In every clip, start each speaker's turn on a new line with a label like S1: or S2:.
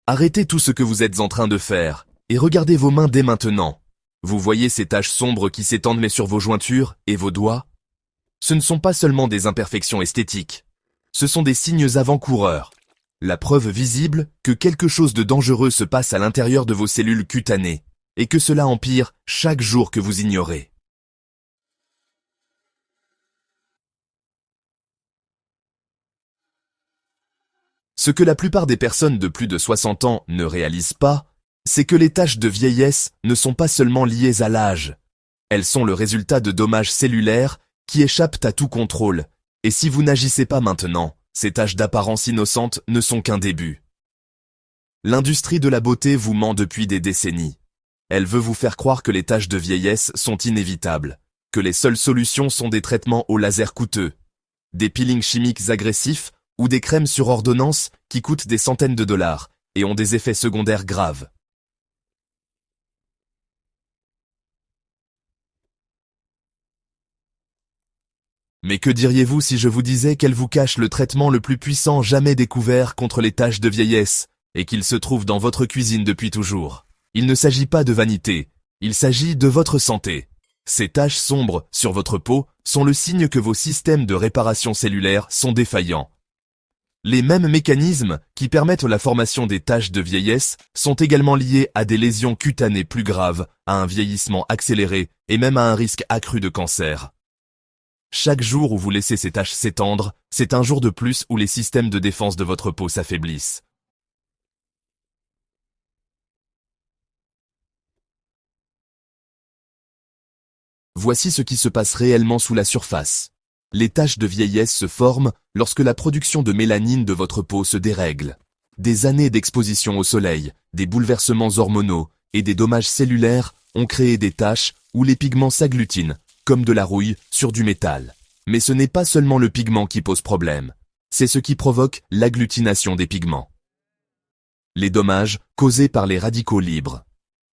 S1: Arrêtez tout ce que vous êtes en train de faire et regardez vos mains dès maintenant. Vous voyez ces taches sombres qui s'étendent sur vos jointures et vos doigts? Ce ne sont pas seulement des imperfections esthétiques. Ce sont des signes avant-coureurs. La preuve visible que quelque chose de dangereux se passe à l'intérieur de vos cellules cutanées et que cela empire chaque jour que vous ignorez. Ce que la plupart des personnes de plus de 60 ans ne réalisent pas, c'est que les taches de vieillesse ne sont pas seulement liées à l'âge. Elles sont le résultat de dommages cellulaires qui échappent à tout contrôle. Et si vous n'agissez pas maintenant, ces taches d'apparence innocente ne sont qu'un début. L'industrie de la beauté vous ment depuis des décennies. Elle veut vous faire croire que les taches de vieillesse sont inévitables, que les seules solutions sont des traitements au laser coûteux, des peelings chimiques agressifs ou des crèmes sur ordonnance qui coûtent des centaines de dollars et ont des effets secondaires graves. Mais que diriez-vous si je vous disais qu'elle vous cache le traitement le plus puissant jamais découvert contre les taches de vieillesse et qu'il se trouve dans votre cuisine depuis toujours? Il ne s'agit pas de vanité, il s'agit de votre santé. Ces taches sombres sur votre peau sont le signe que vos systèmes de réparation cellulaire sont défaillants. Les mêmes mécanismes qui permettent la formation des taches de vieillesse sont également liés à des lésions cutanées plus graves, à un vieillissement accéléré et même à un risque accru de cancer. Chaque jour où vous laissez ces taches s'étendre, c'est un jour de plus où les systèmes de défense de votre peau s'affaiblissent. Voici ce qui se passe réellement sous la surface. Les taches de vieillesse se forment lorsque la production de mélanine de votre peau se dérègle. Des années d'exposition au soleil, des bouleversements hormonaux et des dommages cellulaires ont créé des taches où les pigments s'agglutinent, comme de la rouille sur du métal. Mais ce n'est pas seulement le pigment qui pose problème, c'est ce qui provoque l'agglutination des pigments. Les dommages causés par les radicaux libres,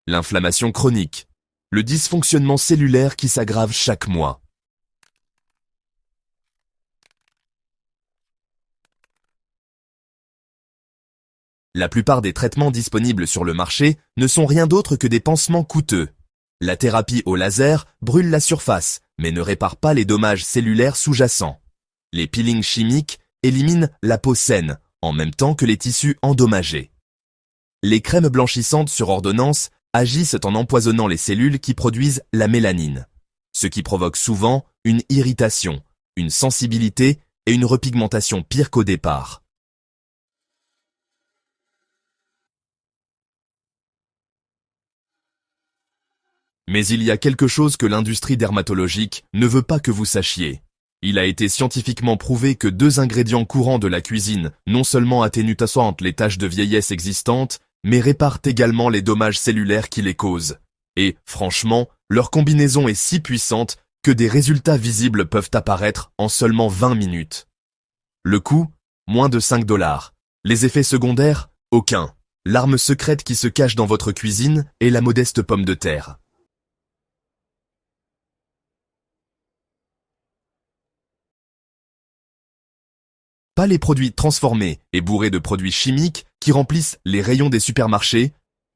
S1: l'inflammation chronique, le dysfonctionnement cellulaire qui s'aggrave chaque mois. La plupart des traitements disponibles sur le marché ne sont rien d'autre que des pansements coûteux. La thérapie au laser brûle la surface, mais ne répare pas les dommages cellulaires sous-jacents. Les peelings chimiques éliminent la peau saine, en même temps que les tissus endommagés. Les crèmes blanchissantes sur ordonnance agissent en empoisonnant les cellules qui produisent la mélanine, ce qui provoque souvent une irritation, une sensibilité et une repigmentation pire qu'au départ. Mais il y a quelque chose que l'industrie dermatologique ne veut pas que vous sachiez. Il a été scientifiquement prouvé que 2 ingrédients courants de la cuisine non seulement atténuent les taches de vieillesse existantes, mais réparent également les dommages cellulaires qui les causent. Et, franchement, leur combinaison est si puissante que des résultats visibles peuvent apparaître en seulement 20 minutes. Le coût, moins de 5 dollars. Les effets secondaires, aucun. L'arme secrète qui se cache dans votre cuisine est la modeste pomme de terre. Pas les produits transformés et bourrés de produits chimiques qui remplissent les rayons des supermarchés,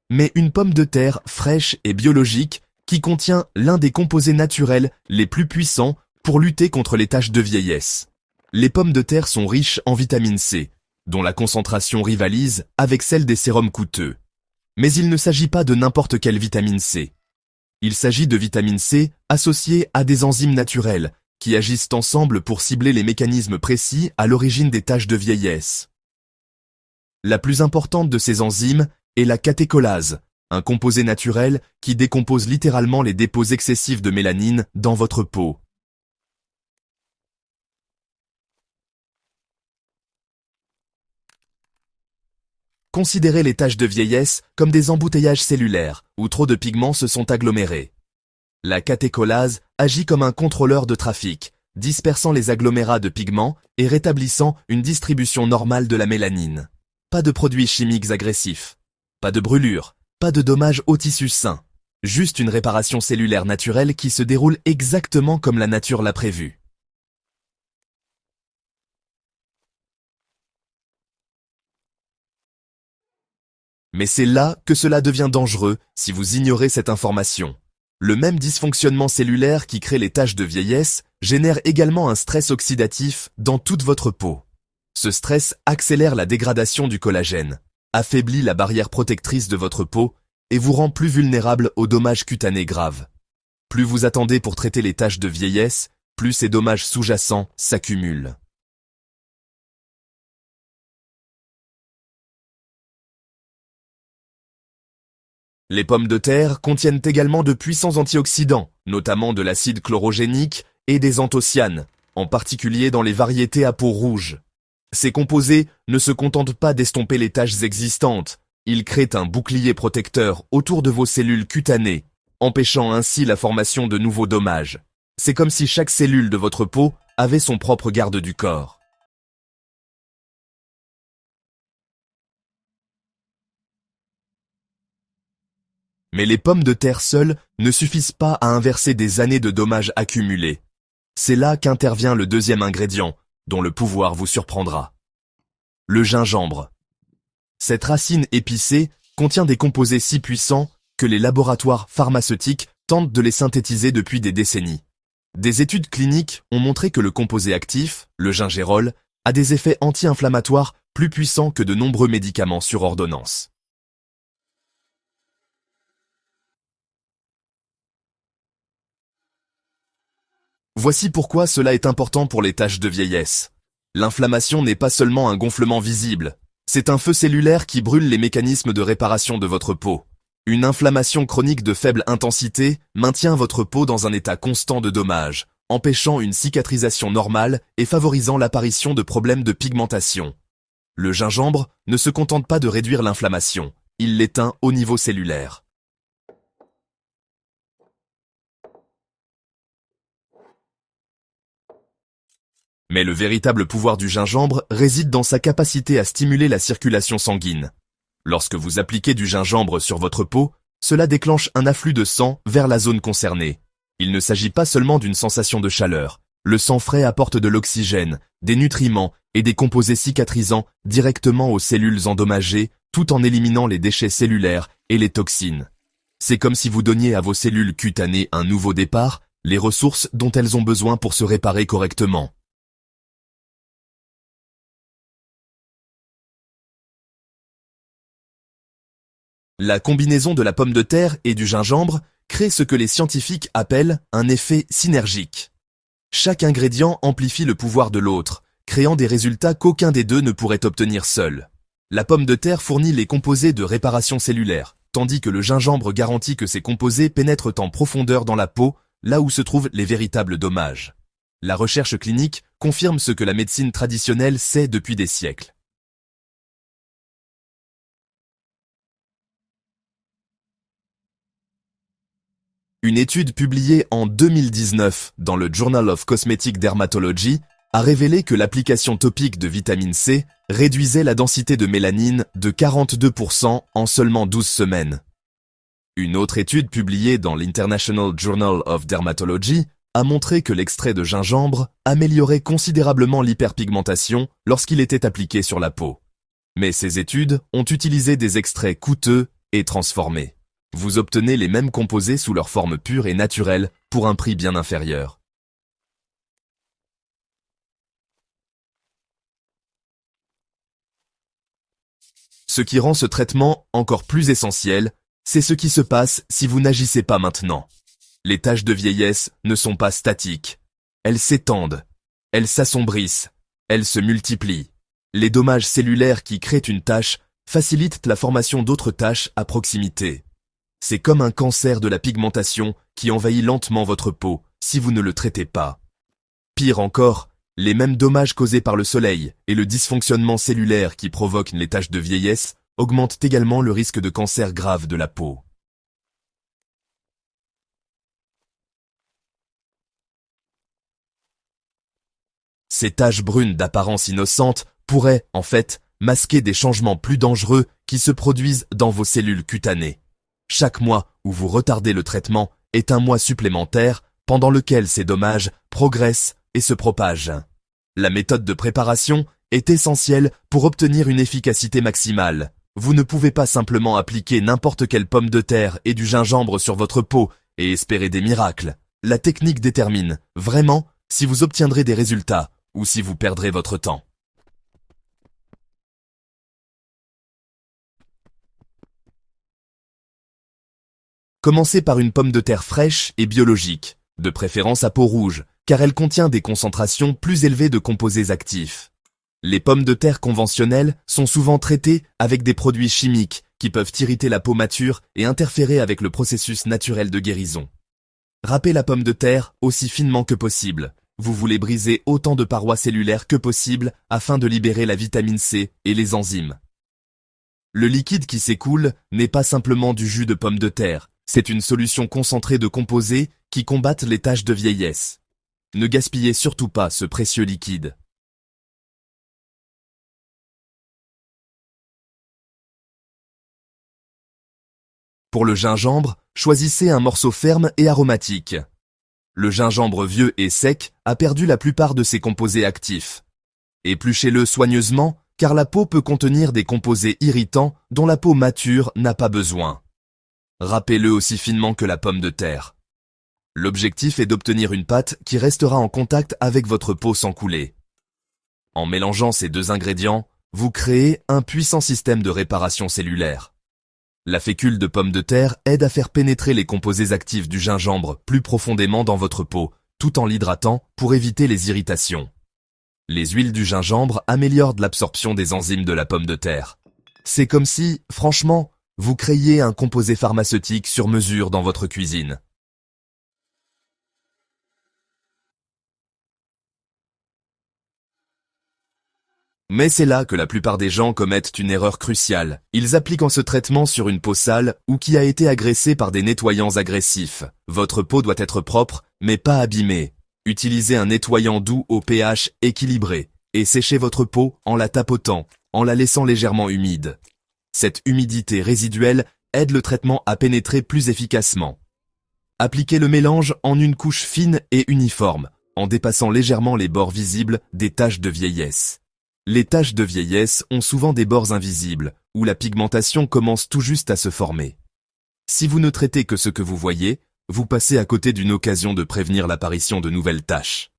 S1: mais une pomme de terre fraîche et biologique qui contient l'un des composés naturels les plus puissants pour lutter contre les taches de vieillesse. Les pommes de terre sont riches en vitamine C, dont la concentration rivalise avec celle des sérums coûteux. Mais il ne s'agit pas de n'importe quelle vitamine C. Il s'agit de vitamine C associée à des enzymes naturelles qui agissent ensemble pour cibler les mécanismes précis à l'origine des taches de vieillesse. La plus importante de ces enzymes est la catécholase, un composé naturel qui décompose littéralement les dépôts excessifs de mélanine dans votre peau. Considérez les taches de vieillesse comme des embouteillages cellulaires où trop de pigments se sont agglomérés. La catécholase agit comme un contrôleur de trafic, dispersant les agglomérats de pigments et rétablissant une distribution normale de la mélanine. Pas de produits chimiques agressifs, pas de brûlures, pas de dommages aux tissus sains. Juste une réparation cellulaire naturelle qui se déroule exactement comme la nature l'a prévu. Mais c'est là que cela devient dangereux si vous ignorez cette information. Le même dysfonctionnement cellulaire qui crée les taches de vieillesse génère également un stress oxydatif dans toute votre peau. Ce stress accélère la dégradation du collagène, affaiblit la barrière protectrice de votre peau et vous rend plus vulnérable aux dommages cutanés graves. Plus vous attendez pour traiter les taches de vieillesse, plus ces dommages sous-jacents s'accumulent. Les pommes de terre contiennent également de puissants antioxydants, notamment de l'acide chlorogénique et des anthocyanes, en particulier dans les variétés à peau rouge. Ces composés ne se contentent pas d'estomper les taches existantes, ils créent un bouclier protecteur autour de vos cellules cutanées, empêchant ainsi la formation de nouveaux dommages. C'est comme si chaque cellule de votre peau avait son propre garde du corps. Mais les pommes de terre seules ne suffisent pas à inverser des années de dommages accumulés. C'est là qu'intervient le deuxième ingrédient, dont le pouvoir vous surprendra. Le gingembre. Cette racine épicée contient des composés si puissants que les laboratoires pharmaceutiques tentent de les synthétiser depuis des décennies. Des études cliniques ont montré que le composé actif, le gingérol, a des effets anti-inflammatoires plus puissants que de nombreux médicaments sur ordonnance. Voici pourquoi cela est important pour les taches de vieillesse. L'inflammation n'est pas seulement un gonflement visible, c'est un feu cellulaire qui brûle les mécanismes de réparation de votre peau. Une inflammation chronique de faible intensité maintient votre peau dans un état constant de dommages, empêchant une cicatrisation normale et favorisant l'apparition de problèmes de pigmentation. Le gingembre ne se contente pas de réduire l'inflammation, il l'éteint au niveau cellulaire. Mais le véritable pouvoir du gingembre réside dans sa capacité à stimuler la circulation sanguine. Lorsque vous appliquez du gingembre sur votre peau, cela déclenche un afflux de sang vers la zone concernée. Il ne s'agit pas seulement d'une sensation de chaleur. Le sang frais apporte de l'oxygène, des nutriments et des composés cicatrisants directement aux cellules endommagées, tout en éliminant les déchets cellulaires et les toxines. C'est comme si vous donniez à vos cellules cutanées un nouveau départ, les ressources dont elles ont besoin pour se réparer correctement. La combinaison de la pomme de terre et du gingembre crée ce que les scientifiques appellent un effet synergique. Chaque ingrédient amplifie le pouvoir de l'autre, créant des résultats qu'aucun des deux ne pourrait obtenir seul. La pomme de terre fournit les composés de réparation cellulaire, tandis que le gingembre garantit que ces composés pénètrent en profondeur dans la peau, là où se trouvent les véritables dommages. La recherche clinique confirme ce que la médecine traditionnelle sait depuis des siècles. Une étude publiée en 2019 dans le Journal of Cosmetic Dermatology a révélé que l'application topique de vitamine C réduisait la densité de mélanine de 42% en seulement 12 semaines. Une autre étude publiée dans l'International Journal of Dermatology a montré que l'extrait de gingembre améliorait considérablement l'hyperpigmentation lorsqu'il était appliqué sur la peau. Mais ces études ont utilisé des extraits coûteux et transformés. Vous obtenez les mêmes composés sous leur forme pure et naturelle pour un prix bien inférieur. Ce qui rend ce traitement encore plus essentiel, c'est ce qui se passe si vous n'agissez pas maintenant. Les taches de vieillesse ne sont pas statiques. Elles s'étendent, elles s'assombrissent, elles se multiplient. Les dommages cellulaires qui créent une tache facilitent la formation d'autres taches à proximité. C'est comme un cancer de la pigmentation qui envahit lentement votre peau si vous ne le traitez pas. Pire encore, les mêmes dommages causés par le soleil et le dysfonctionnement cellulaire qui provoquent les taches de vieillesse augmentent également le risque de cancer grave de la peau. Ces taches brunes d'apparence innocente pourraient, en fait, masquer des changements plus dangereux qui se produisent dans vos cellules cutanées. Chaque mois où vous retardez le traitement est un mois supplémentaire pendant lequel ces dommages progressent et se propagent. La méthode de préparation est essentielle pour obtenir une efficacité maximale. Vous ne pouvez pas simplement appliquer n'importe quelle pomme de terre et du gingembre sur votre peau et espérer des miracles. La technique détermine, vraiment, si vous obtiendrez des résultats ou si vous perdrez votre temps. Commencez par une pomme de terre fraîche et biologique, de préférence à peau rouge, car elle contient des concentrations plus élevées de composés actifs. Les pommes de terre conventionnelles sont souvent traitées avec des produits chimiques qui peuvent irriter la peau mature et interférer avec le processus naturel de guérison. Râpez la pomme de terre aussi finement que possible. Vous voulez briser autant de parois cellulaires que possible afin de libérer la vitamine C et les enzymes. Le liquide qui s'écoule n'est pas simplement du jus de pomme de terre, c'est une solution concentrée de composés qui combattent les taches de vieillesse. Ne gaspillez surtout pas ce précieux liquide. Pour le gingembre, choisissez un morceau ferme et aromatique. Le gingembre vieux et sec a perdu la plupart de ses composés actifs. Épluchez-le soigneusement, car la peau peut contenir des composés irritants dont la peau mature n'a pas besoin. Râpez-le aussi finement que la pomme de terre. L'objectif est d'obtenir une pâte qui restera en contact avec votre peau sans couler. En mélangeant ces deux ingrédients, vous créez un puissant système de réparation cellulaire. La fécule de pomme de terre aide à faire pénétrer les composés actifs du gingembre plus profondément dans votre peau, tout en l'hydratant pour éviter les irritations. Les huiles du gingembre améliorent l'absorption des enzymes de la pomme de terre. C'est comme si, franchement, vous créiez un composé pharmaceutique sur mesure dans votre cuisine. Mais c'est là que la plupart des gens commettent une erreur cruciale. Ils appliquent ce traitement sur une peau sale ou qui a été agressée par des nettoyants agressifs. Votre peau doit être propre, mais pas abîmée. Utilisez un nettoyant doux au pH équilibré et séchez votre peau en la tapotant, en la laissant légèrement humide. Cette humidité résiduelle aide le traitement à pénétrer plus efficacement. Appliquez le mélange en une couche fine et uniforme, en dépassant légèrement les bords visibles des taches de vieillesse. Les taches de vieillesse ont souvent des bords invisibles, où la pigmentation commence tout juste à se former. Si vous ne traitez que ce que vous voyez, vous passez à côté d'une occasion de prévenir l'apparition de nouvelles taches.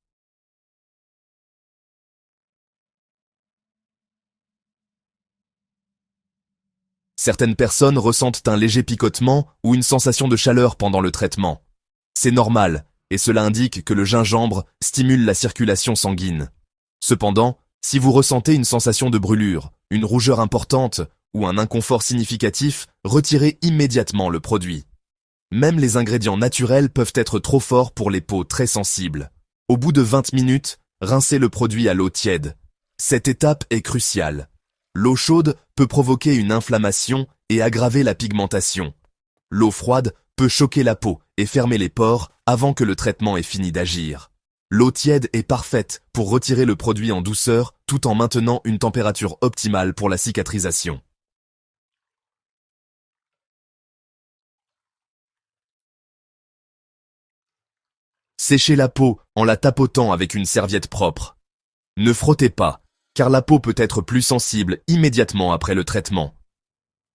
S1: Certaines personnes ressentent un léger picotement ou une sensation de chaleur pendant le traitement. C'est normal, et cela indique que le gingembre stimule la circulation sanguine. Cependant, si vous ressentez une sensation de brûlure, une rougeur importante ou un inconfort significatif, retirez immédiatement le produit. Même les ingrédients naturels peuvent être trop forts pour les peaux très sensibles. Au bout de 20 minutes, rincez le produit à l'eau tiède. Cette étape est cruciale. L'eau chaude peut provoquer une inflammation et aggraver la pigmentation. L'eau froide peut choquer la peau et fermer les pores avant que le traitement ait fini d'agir. L'eau tiède est parfaite pour retirer le produit en douceur tout en maintenant une température optimale pour la cicatrisation. Séchez la peau en la tapotant avec une serviette propre. Ne frottez pas, car la peau peut être plus sensible immédiatement après le traitement.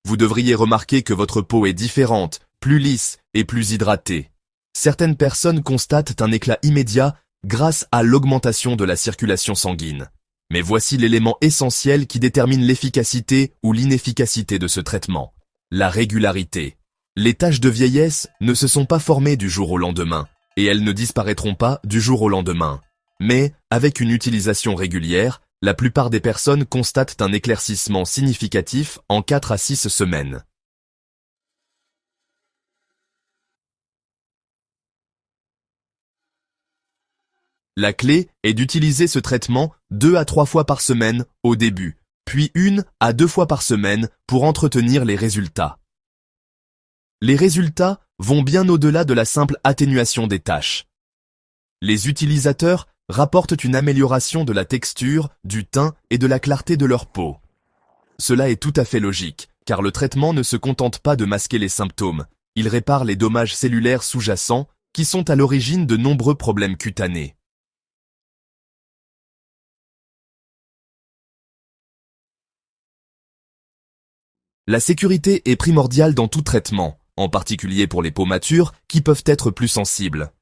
S1: Vous devriez remarquer que votre peau est différente, plus lisse et plus hydratée. Certaines personnes constatent un éclat immédiat grâce à l'augmentation de la circulation sanguine. Mais voici l'élément essentiel qui détermine l'efficacité ou l'inefficacité de ce traitement. La régularité. Les taches de vieillesse ne se sont pas formées du jour au lendemain, et elles ne disparaîtront pas du jour au lendemain. Mais, avec une utilisation régulière, la plupart des personnes constatent un éclaircissement significatif en 4 à 6 semaines. La clé est d'utiliser ce traitement 2 à 3 fois par semaine au début, puis 1 à 2 fois par semaine pour entretenir les résultats. Les résultats vont bien au-delà de la simple atténuation des taches. Les utilisateurs rapportent une amélioration de la texture, du teint et de la clarté de leur peau. Cela est tout à fait logique, car le traitement ne se contente pas de masquer les symptômes, il répare les dommages cellulaires sous-jacents qui sont à l'origine de nombreux problèmes cutanés. La sécurité est primordiale dans tout traitement, en particulier pour les peaux matures qui peuvent être plus sensibles.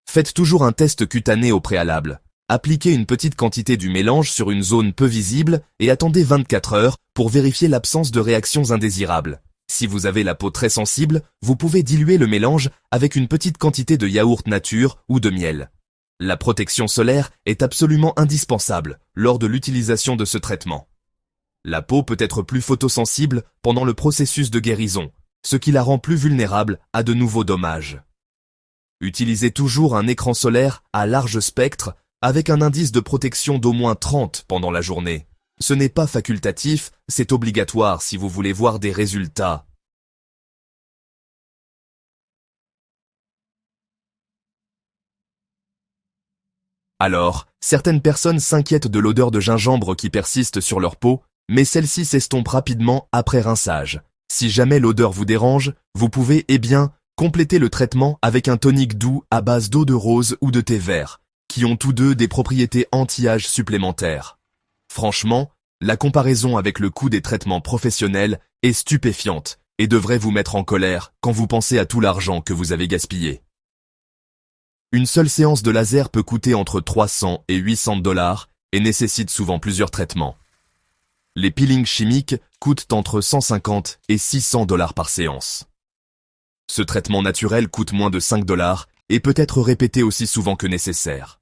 S1: Faites toujours un test cutané au préalable. Appliquez une petite quantité du mélange sur une zone peu visible et attendez 24 heures pour vérifier l'absence de réactions indésirables. Si vous avez la peau très sensible, vous pouvez diluer le mélange avec une petite quantité de yaourt nature ou de miel. La protection solaire est absolument indispensable lors de l'utilisation de ce traitement. La peau peut être plus photosensible pendant le processus de guérison, ce qui la rend plus vulnérable à de nouveaux dommages. Utilisez toujours un écran solaire à large spectre avec un indice de protection d'au moins 30 pendant la journée. Ce n'est pas facultatif, c'est obligatoire si vous voulez voir des résultats. Alors, certaines personnes s'inquiètent de l'odeur de gingembre qui persiste sur leur peau, mais celle-ci s'estompe rapidement après rinçage. Si jamais l'odeur vous dérange, vous pouvez, compléter le traitement avec un tonique doux à base d'eau de rose ou de thé vert, qui ont tous deux des propriétés anti-âge supplémentaires. Franchement, la comparaison avec le coût des traitements professionnels est stupéfiante et devrait vous mettre en colère quand vous pensez à tout l'argent que vous avez gaspillé. Une seule séance de laser peut coûter entre 300 et 800 $ et nécessite souvent plusieurs traitements. Les peelings chimiques coûtent entre 150 et 600 $ par séance. Ce traitement naturel coûte moins de 5 $ et peut être répété aussi souvent que nécessaire.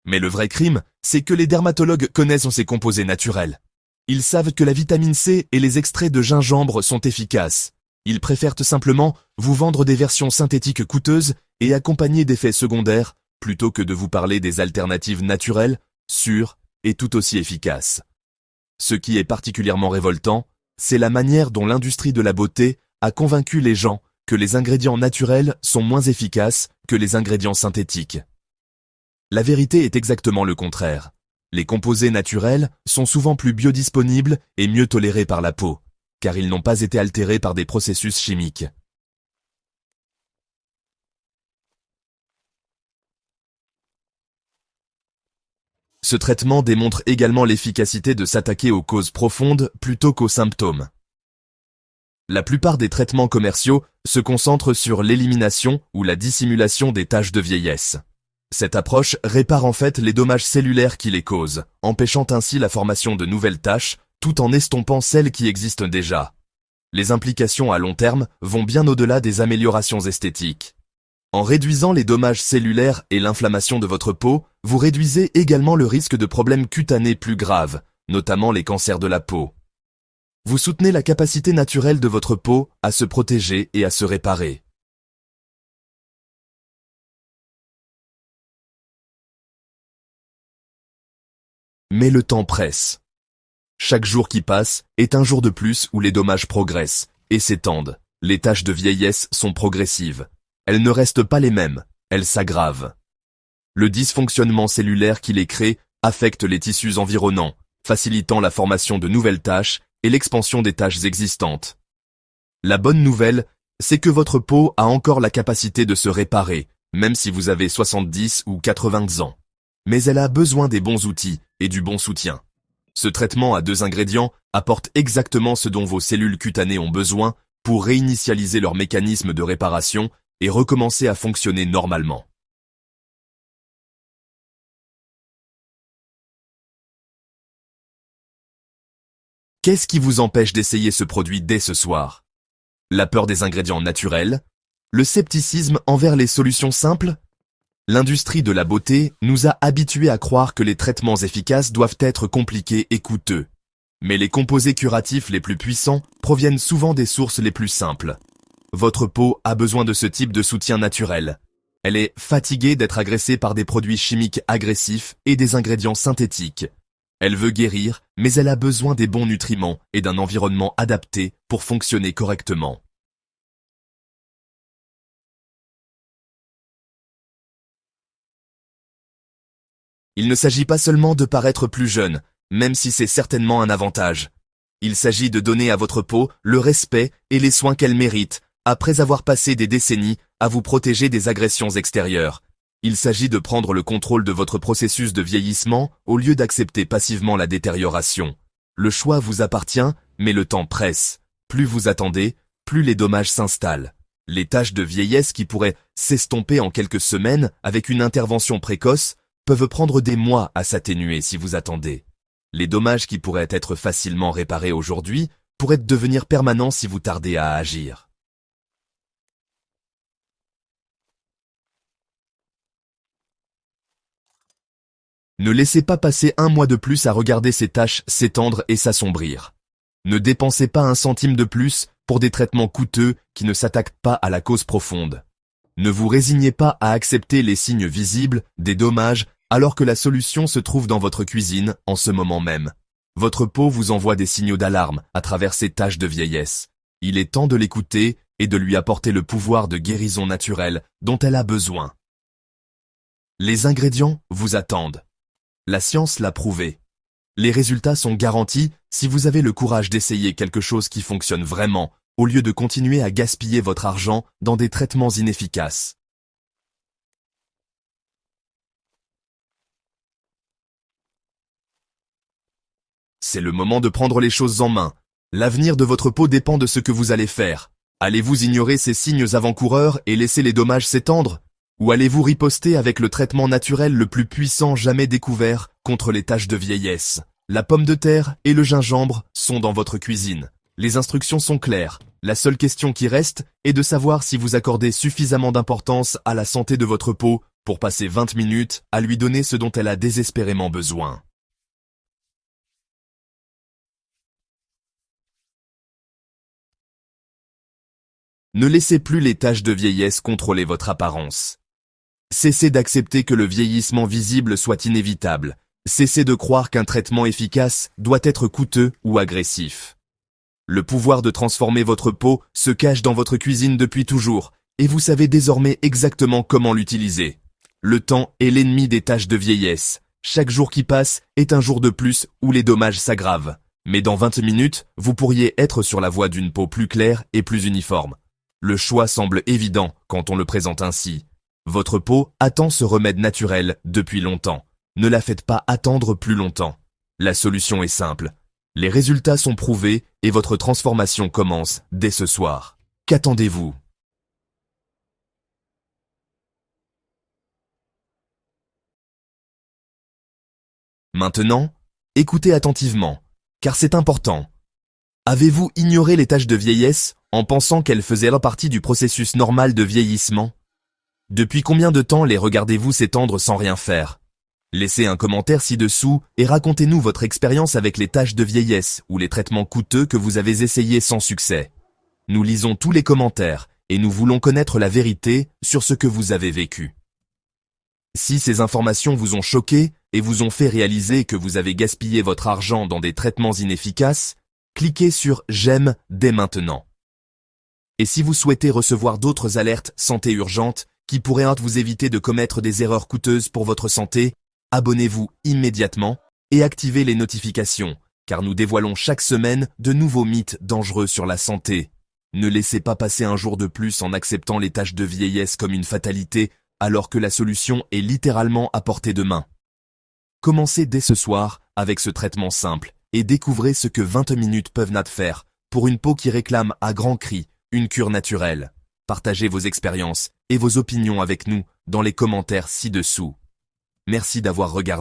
S1: Mais le vrai crime, c'est que les dermatologues connaissent ces composés naturels. Ils savent que la vitamine C et les extraits de gingembre sont efficaces. Ils préfèrent simplement vous vendre des versions synthétiques coûteuses et accompagnées d'effets secondaires, plutôt que de vous parler des alternatives naturelles, sûres et tout aussi efficaces. Ce qui est particulièrement révoltant, c'est la manière dont l'industrie de la beauté a convaincu les gens que les ingrédients naturels sont moins efficaces que les ingrédients synthétiques. La vérité est exactement le contraire. Les composés naturels sont souvent plus biodisponibles et mieux tolérés par la peau, car ils n'ont pas été altérés par des processus chimiques. Ce traitement démontre également l'efficacité de s'attaquer aux causes profondes plutôt qu'aux symptômes. La plupart des traitements commerciaux se concentrent sur l'élimination ou la dissimulation des taches de vieillesse. Cette approche répare en fait les dommages cellulaires qui les causent, empêchant ainsi la formation de nouvelles taches, tout en estompant celles qui existent déjà. Les implications à long terme vont bien au-delà des améliorations esthétiques. En réduisant les dommages cellulaires et l'inflammation de votre peau, vous réduisez également le risque de problèmes cutanés plus graves, notamment les cancers de la peau. Vous soutenez la capacité naturelle de votre peau à se protéger et à se réparer. Mais le temps presse. Chaque jour qui passe est un jour de plus où les dommages progressent et s'étendent. Les taches de vieillesse sont progressives. Elles ne restent pas les mêmes, elles s'aggravent. Le dysfonctionnement cellulaire qui les crée affecte les tissus environnants, facilitant la formation de nouvelles taches et l'expansion des taches existantes. La bonne nouvelle, c'est que votre peau a encore la capacité de se réparer, même si vous avez 70 ou 80 ans. Mais elle a besoin des bons outils et du bon soutien. Ce traitement à 2 ingrédients apporte exactement ce dont vos cellules cutanées ont besoin pour réinitialiser leur mécanisme de réparation et recommencer à fonctionner normalement. Qu'est-ce qui vous empêche d'essayer ce produit dès ce soir? La peur des ingrédients naturels? Le scepticisme envers les solutions simples? L'industrie de la beauté nous a habitués à croire que les traitements efficaces doivent être compliqués et coûteux. Mais les composés curatifs les plus puissants proviennent souvent des sources les plus simples. Votre peau a besoin de ce type de soutien naturel. Elle est fatiguée d'être agressée par des produits chimiques agressifs et des ingrédients synthétiques. Elle veut guérir, mais elle a besoin des bons nutriments et d'un environnement adapté pour fonctionner correctement. Il ne s'agit pas seulement de paraître plus jeune, même si c'est certainement un avantage. Il s'agit de donner à votre peau le respect et les soins qu'elle mérite, après avoir passé des décennies à vous protéger des agressions extérieures. Il s'agit de prendre le contrôle de votre processus de vieillissement au lieu d'accepter passivement la détérioration. Le choix vous appartient, mais le temps presse. Plus vous attendez, plus les dommages s'installent. Les taches de vieillesse qui pourraient s'estomper en quelques semaines avec une intervention précoce peuvent prendre des mois à s'atténuer si vous attendez. Les dommages qui pourraient être facilement réparés aujourd'hui pourraient devenir permanents si vous tardez à agir. Ne laissez pas passer un mois de plus à regarder ces taches s'étendre et s'assombrir. Ne dépensez pas un centime de plus pour des traitements coûteux qui ne s'attaquent pas à la cause profonde. Ne vous résignez pas à accepter les signes visibles des dommages alors que la solution se trouve dans votre cuisine en ce moment même. Votre peau vous envoie des signaux d'alarme à travers ces taches de vieillesse. Il est temps de l'écouter et de lui apporter le pouvoir de guérison naturelle dont elle a besoin. Les ingrédients vous attendent. La science l'a prouvé. Les résultats sont garantis si vous avez le courage d'essayer quelque chose qui fonctionne vraiment, au lieu de continuer à gaspiller votre argent dans des traitements inefficaces. C'est le moment de prendre les choses en main. L'avenir de votre peau dépend de ce que vous allez faire. Allez-vous ignorer ces signes avant-coureurs et laisser les dommages s'étendre ? Ou allez-vous riposter avec le traitement naturel le plus puissant jamais découvert contre les taches de vieillesse ? La pomme de terre et le gingembre sont dans votre cuisine. Les instructions sont claires. La seule question qui reste est de savoir si vous accordez suffisamment d'importance à la santé de votre peau pour passer 20 minutes à lui donner ce dont elle a désespérément besoin. Ne laissez plus les taches de vieillesse contrôler votre apparence. Cessez d'accepter que le vieillissement visible soit inévitable. Cessez de croire qu'un traitement efficace doit être coûteux ou agressif. Le pouvoir de transformer votre peau se cache dans votre cuisine depuis toujours, et vous savez désormais exactement comment l'utiliser. Le temps est l'ennemi des taches de vieillesse. Chaque jour qui passe est un jour de plus où les dommages s'aggravent. Mais dans 20 minutes, vous pourriez être sur la voie d'une peau plus claire et plus uniforme. Le choix semble évident quand on le présente ainsi. Votre peau attend ce remède naturel depuis longtemps. Ne la faites pas attendre plus longtemps. La solution est simple. Les résultats sont prouvés et votre transformation commence dès ce soir. Qu'attendez-vous ? Maintenant, écoutez attentivement, car c'est important. Avez-vous ignoré les taches de vieillesse en pensant qu'elles faisaient partie du processus normal de vieillissement ? Depuis combien de temps les regardez-vous s'étendre sans rien faire ? Laissez un commentaire ci-dessous et racontez-nous votre expérience avec les taches de vieillesse ou les traitements coûteux que vous avez essayés sans succès. Nous lisons tous les commentaires et nous voulons connaître la vérité sur ce que vous avez vécu. Si ces informations vous ont choqué et vous ont fait réaliser que vous avez gaspillé votre argent dans des traitements inefficaces, cliquez sur « J'aime » dès maintenant. Et si vous souhaitez recevoir d'autres alertes santé urgentes qui pourraient vous éviter de commettre des erreurs coûteuses pour votre santé, abonnez-vous immédiatement et activez les notifications, car nous dévoilons chaque semaine de nouveaux mythes dangereux sur la santé. Ne laissez pas passer un jour de plus en acceptant les taches de vieillesse comme une fatalité, alors que la solution est littéralement à portée de main. Commencez dès ce soir avec ce traitement simple et découvrez ce que 20 minutes peuvent faire pour une peau qui réclame à grands cris une cure naturelle. Partagez vos expériences et vos opinions avec nous dans les commentaires ci-dessous. Merci d'avoir regardé.